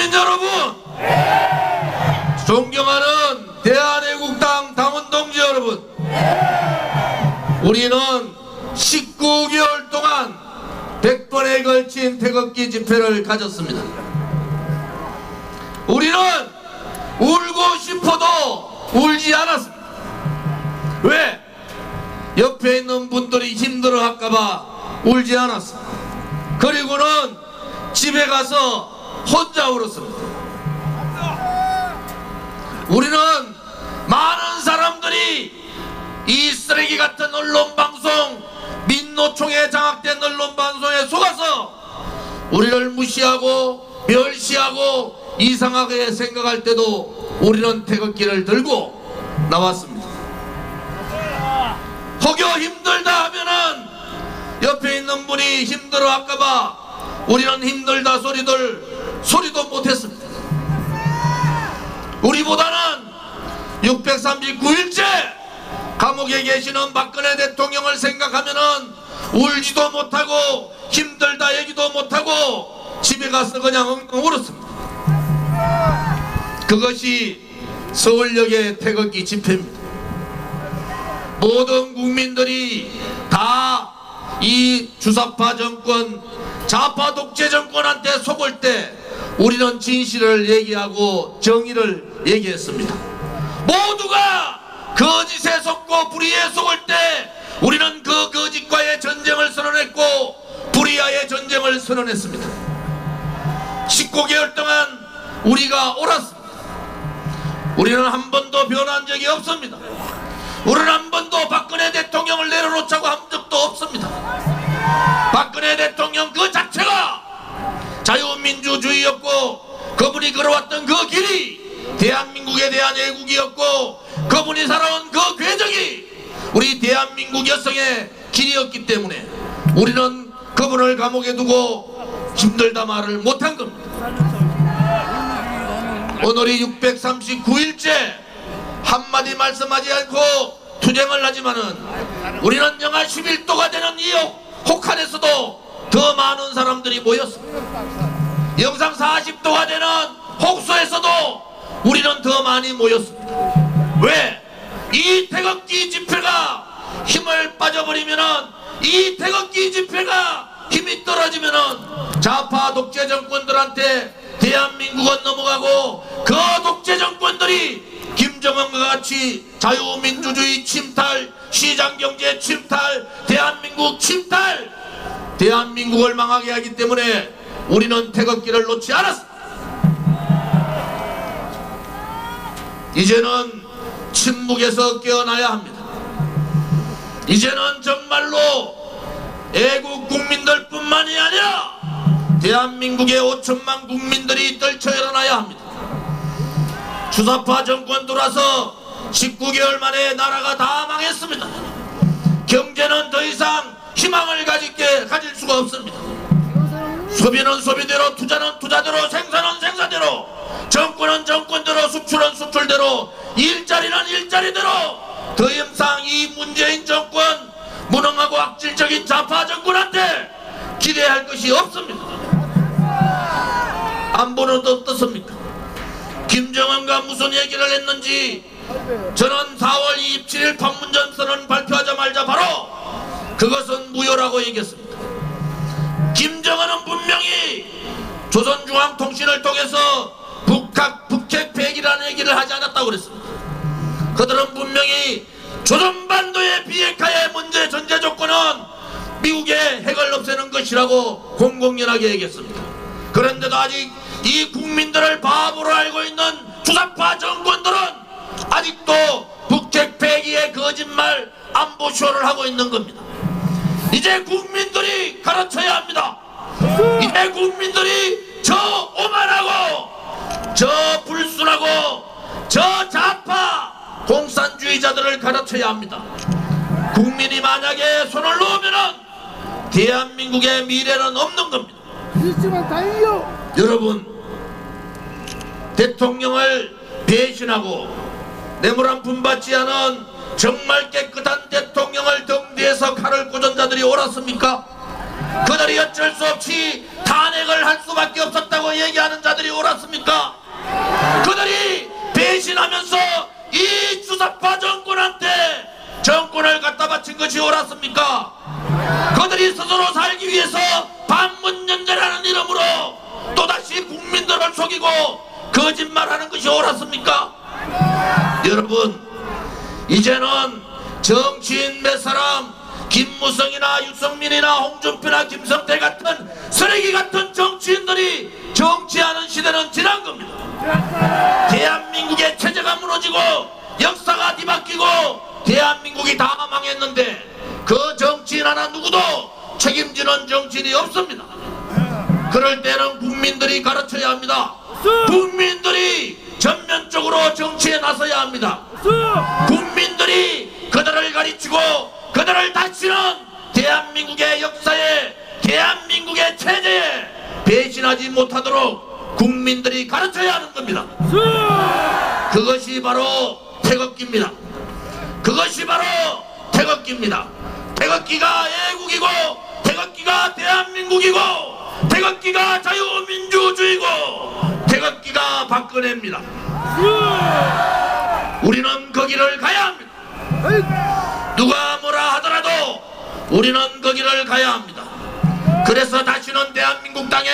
국민 여러분, 존경하는 대한애국당 당원 동지 여러분, 우리는 19개월 동안 100번에 걸친 태극기 집회를 가졌습니다. 우리는 울고 싶어도 울지 않았습니다. 왜? 옆에 있는 분들이 힘들어 할까봐 울지 않았습니다. 그리고는 집에 가서 혼자 울었습니다. 우리는 많은 사람들이 이 쓰레기 같은 언론방송, 민노총에 장악된 언론방송에 속아서 우리를 무시하고 멸시하고 이상하게 생각할 때도 우리는 태극기를 들고 나왔습니다. 혹여 힘들다 하면은 옆에 있는 분이 힘들어 할까봐 우리는 힘들다 소리도 못했습니다. 우리보다는 639일째 감옥에 계시는 박근혜 대통령을 생각하면은 울지도 못하고 힘들다 얘기도 못하고 집에 가서 그냥 엉엉 울었습니다. 그것이 서울역의 태극기 집회입니다. 모든 국민들이 다 이 주사파 정권, 좌파 독재 정권한테 속을 때 우리는 진실을 얘기하고 정의를 얘기했습니다. 모두가 거짓에 속고 불의에 속을 때 우리는 그 거짓과의 전쟁을 선언했고 불의와의 전쟁을 선언했습니다. 19개월 동안 우리가 옳았습니다. 우리는 한 번도 변한 적이 없습니다. 우리는 한 번도 박근혜 대통령을 내려놓자고 한 적도 없습니다. 박근혜 대통령 그 자체가 자유민주주의였고 그분이 걸어왔던 그 길이 대한민국에 대한 애국이었고 그분이 살아온 그 궤적이 우리 대한민국 여성의 길이었기 때문에 우리는 그분을 감옥에 두고 힘들다 말을 못한 겁니다. 오늘이 639일째 한마디 말씀하지 않고 투쟁을 하지만은 우리는 영하 11도가 되는 이 혹한에서도 더 많은 사람들이 모였습니다. 영상 40도가 되는 혹소에서도 우리는 더 많이 모였습니다. 왜? 이 태극기 집회가 힘을 빠져버리면은 이 태극기 집회가 힘이 떨어지면은 좌파 독재 정권들한테 대한민국은 넘어가고 그 독재 정권들이 김정은과 같이 자유민주주의 침탈, 시장경제 침탈, 대한민국 침탈, 대한민국을 망하게 하기 때문에 우리는 태극기를 놓지 않았습니다. 이제는 침묵에서 깨어나야 합니다. 이제는 정말로 애국 국민들뿐만이 아니라 대한민국의 5천만 국민들이 떨쳐 일어나야 합니다. 주사파 정권 들어와서 19개월 만에 나라가 다 망했습니다. 경제는 더 이상 희망을 가질 수가 없습니다. 소비는 소비대로, 투자는 투자대로, 생산은 생산대로, 정권은 정권대로, 수출은 수출대로, 일자리는 일자리대로 더 이상 이 문재인 정권 무능하고 악질적인 좌파 정권한테 기대할 것이 없습니다. 안보는 어떻습니까? 김정은과 무슨 얘기를 했는지 저는 4월 27일 판문점 선언 발표하자마자 바로 그것은 무효라고 얘기했습니다. 김정은은 분명히 조선중앙통신을 통해서 북핵 폐기라는 얘기를 하지 않았다고 그랬습니다. 그들은 분명히 조선반도의 비핵화의 문제 전제 조건은 미국의 핵을 없애는 것이라고 공공연하게 얘기했습니다. 그런데도 아직 이 국민들을 바보로 알고 있는 주사파 정권들은 아직도 북핵 폐기의 거짓말 안보쇼를 하고 있는 겁니다. 이제 국민들이 가르쳐야 합니다. 이제 국민들이 저 오만하고 저 불순하고 저 좌파 공산주의자들을 가르쳐야 합니다. 국민이 만약에 손을 놓으면은 대한민국의 미래는 없는 겁니다. 여러분, 대통령을 배신하고 뇌물 한 푼 받지 않은 정말 깨끗한 대통령을 등 뒤에서 칼을 꽂은 자들이 옳았습니까? 그들이 어쩔 수 없이 탄핵을 할 수밖에 없었다고 얘기하는 자들이 옳았습니까? 그들이 배신하면서 이 주사파 정권한테 정권을 갖다 바친 것이 옳았습니까? 그들이 스스로 살기 위해서 반문연대라는 이름으로 또다시 국민들을 속이고 거짓말하는 것이 옳았습니까? 여러분, 이제는 정치인 몇 사람, 김무성이나 유승민이나 홍준표나 김성태 같은 쓰레기 같은 정치인들이 정치하는 시대는 지난 겁니다. 대한민국의 체제가 무너지고 역사가 뒤바뀌고 대한민국이 다 망했는데 그 정치인 하나 누구도 책임지는 정치인이 없습니다. 그럴 때는 국민들이 가르쳐야 합니다. 국민들이 전면적으로 정치에 나서야 합니다. 국민들이 그들을 가르치고 그들을 다시는 대한민국의 역사에, 대한민국의 체제에 배신하지 못하도록 국민들이 가르쳐야 하는 겁니다. 그것이 바로 태극기입니다. 그것이 바로 태극기입니다. 태극기가 애국이고 태극기가 대한민국이고 태극기가 자유민주주의고 태극기가 박근혜입니다. 우리는 거기를 가야 합니다. 누가 뭐라 하더라도 우리는 거기를 가야 합니다. 그래서 다시는 대한민국 땅에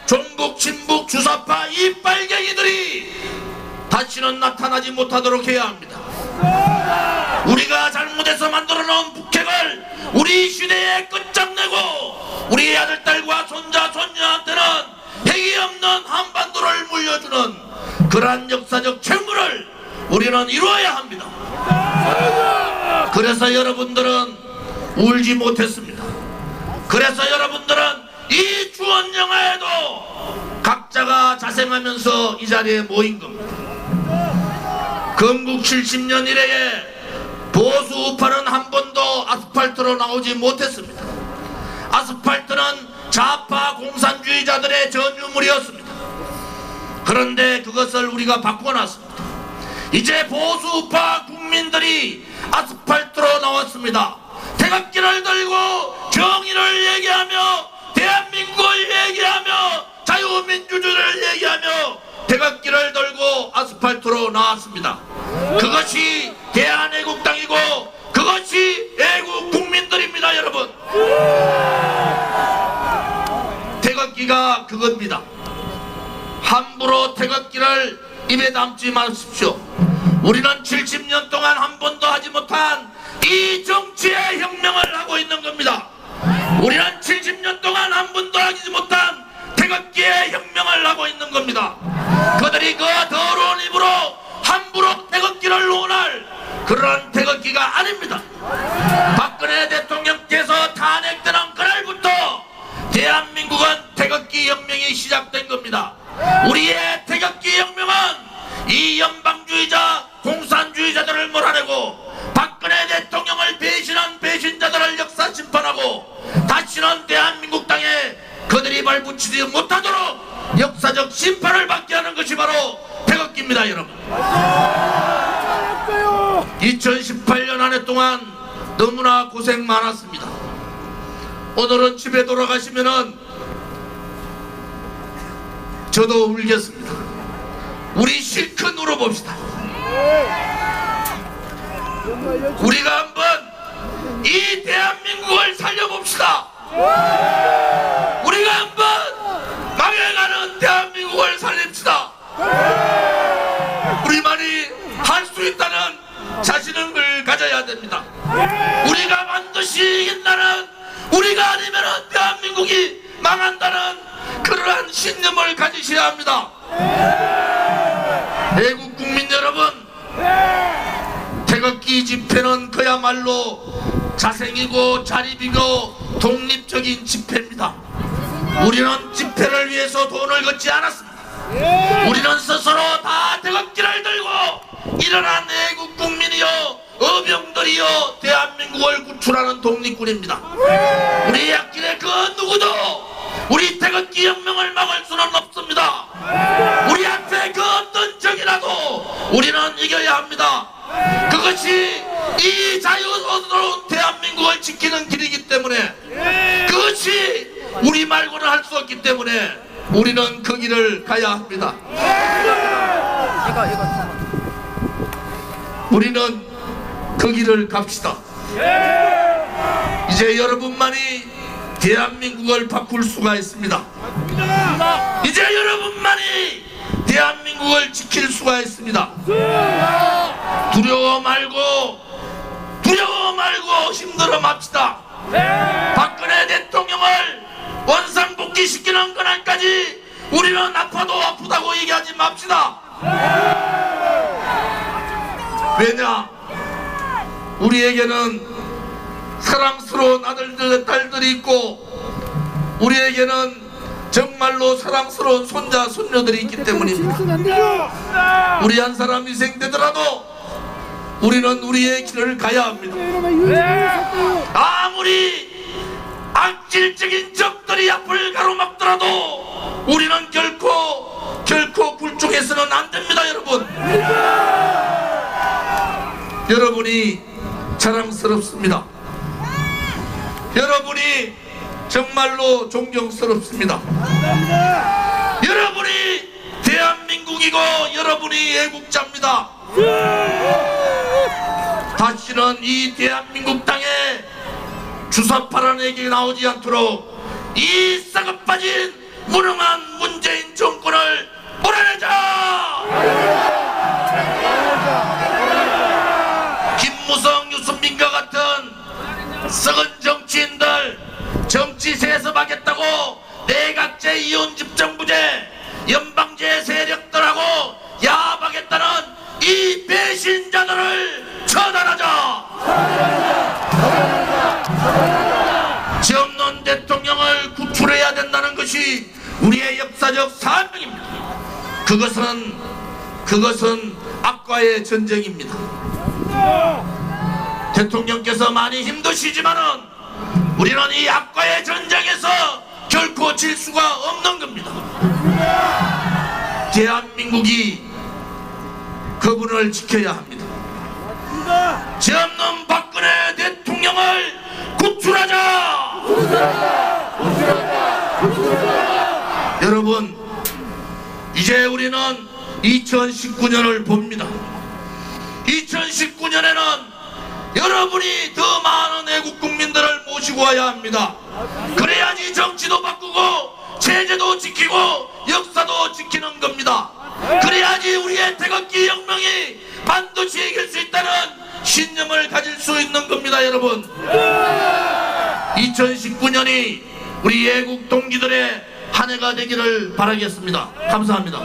종북, 친북, 주사파 이 빨갱이들이 다시는 나타나지 못하도록 해야 합니다. 우리가 잘못해서 만들어놓은 북핵을 우리 시대에 끝장내고 우리 아들, 딸과 손자, 손녀한테는 핵이 없는 한반도를 물려주는 그러한 역사적 책무를 우리는 이루어야 합니다. 그래서 여러분들은 울지 못했습니다. 그래서 여러분들은 이 주원영화에도 각자가 자생하면서 이 자리에 모인 겁니다. 건국 70년 이래에 보수 우파는 한 번도 아스팔트로 나오지 못했습니다. 아스팔트는 좌파 공산주의자들의 전유물이었습니다. 그런데 그것을 우리가 바꿔놨습니다. 이제 보수 우파 국민들이 아스팔트로 나왔습니다. 태극기를 들고 정의를 얘기하며 대한민국을 얘기하며 자유민주주의를 얘기하며 태극기를 들고 아스팔트로 나왔습니다. 그것이 대한애국당이고 그것이 애국 국민들입니다. 여러분, 태극기가 그겁니다. 함부로 태극기를 입에 담지 마십시오. 우리는 70년 동안 한 번도 하지 못한 이 정치의 혁명을 하고 있는 겁니다. 우리는 70년 동안 한 번도 하지 못한 태극기의 혁명을 하고 있는 겁니다. 그들이 그 더러운 입으로 함부로 태극기를 논할 그런 태극기가 아닙니다. 박근혜 대통령께서 탄핵되는 그날부터 대한민국은 태극기 혁명이 시작된 겁니다. 우리의 태극기 혁명은 이 연방주의자 공산주의자들을 몰아내고 박근혜 대통령을 배신한 배신자들을 역사 심판하고 다시는 대한민국 땅에 그들이 발붙이지 못하도록 역사적 심판을 받게 하는 것이 바로 태극기입니다. 여러분, 2018년 한 해 동안 너무나 고생 많았습니다. 오늘은 집에 돌아가시면은 저도 울겠습니다. 우리 실컷 울어봅시다. 우리가 한번 이 대한민국을 살려봅시다. 우리가 한번 망해가는 대한민국을 살립시다. 우리만이 할 수 있다는 자신을 가져야 됩니다. 우리가 반드시 이긴다는, 우리가 아니면 대한민국이 망한다는 그러한 신념을 가지셔야 합니다. 애국 국민 여러분, 태극기 집회는 그야말로 자생이고 자립이고 독립적인 집회입니다. 우리는 집회를 위해서 돈을 걷지 않았습니다. 우리는 스스로 다 태극기를 들고 일어난 애국 국민이요 어병들이요 대한민국을 구출하는 독립군입니다. 우리 약길의 그 누구도 우리 태극기 혁명을 막을 수는 없습니다. 우리 앞에 그 어떤 적이라도 우리는 이겨야 합니다. 그것이 이 자유스러운 대한민국을 지키는 길이기 때문에, 그것이 때문에 우리는 그 길을 가야 합니다. 우리는 그 길을 갑시다. 이제 여러분만이 대한민국을 바꿀 수가 있습니다. 이제 여러분만이 대한민국을 지킬 수가 있습니다. 두려워 말고 힘들어 맙시다. 박근혜 대통령을 원상복귀시키는 그날까지 우리는 아파도 아프다고 얘기하지 맙시다. 왜냐? 우리에게는 사랑스러운 아들들, 딸들이 있고 우리에게는 정말로 사랑스러운 손자, 손녀들이 있기 때문입니다. 우리 한 사람 희생되더라도 우리는 우리의 길을 가야 합니다. 아무리 악질적인 적들이 앞을 가로막더라도 우리는 결코 굴종해서는 안 됩니다. 여러분이 자랑스럽습니다. 여러분이 정말로 존경스럽습니다. 여러분이 대한민국이고 여러분이 애국자입니다. 다시는 이 대한민국 땅에 주사파라는 얘기 나오지 않도록 이 썩어빠진 무능한 문재인 정권을 몰아내자! 김무성, 유승민과 같은 썩은 정치인들 정치 세습하겠다고 내각제 이혼집정부제 연방제 세력들하고 야합하겠다는 이 배신자들을 처단하자! 죄 없는 대통령을 구출해야 된다는 것이 우리의 역사적 사명입니다. 그것은 악과의 전쟁입니다. 대통령께서 많이 힘드시지만은 우리는 이 악과의 전쟁에서 결코 질 수가 없는 겁니다. 대한민국이 그분을 지켜야 합니다. 죄 없는 박근혜 대통령을 구출하자! 여러분, 이제 우리는 2019년을 봅니다. 2019년에는 여러분이 더 많은 애국 국민들을 모시고 와야 합니다. 그래야지 정치도 바꾸고 체제도 지키고 역사도 지키는 겁니다. 그래야지 우리의 태극기 혁명이 반드시 이길 수 있다는 신념을 가질 수 있는 겁니다. 여러분, 2019년이 우리 애국 동지들의 한 해가 되기를 바라겠습니다. 감사합니다.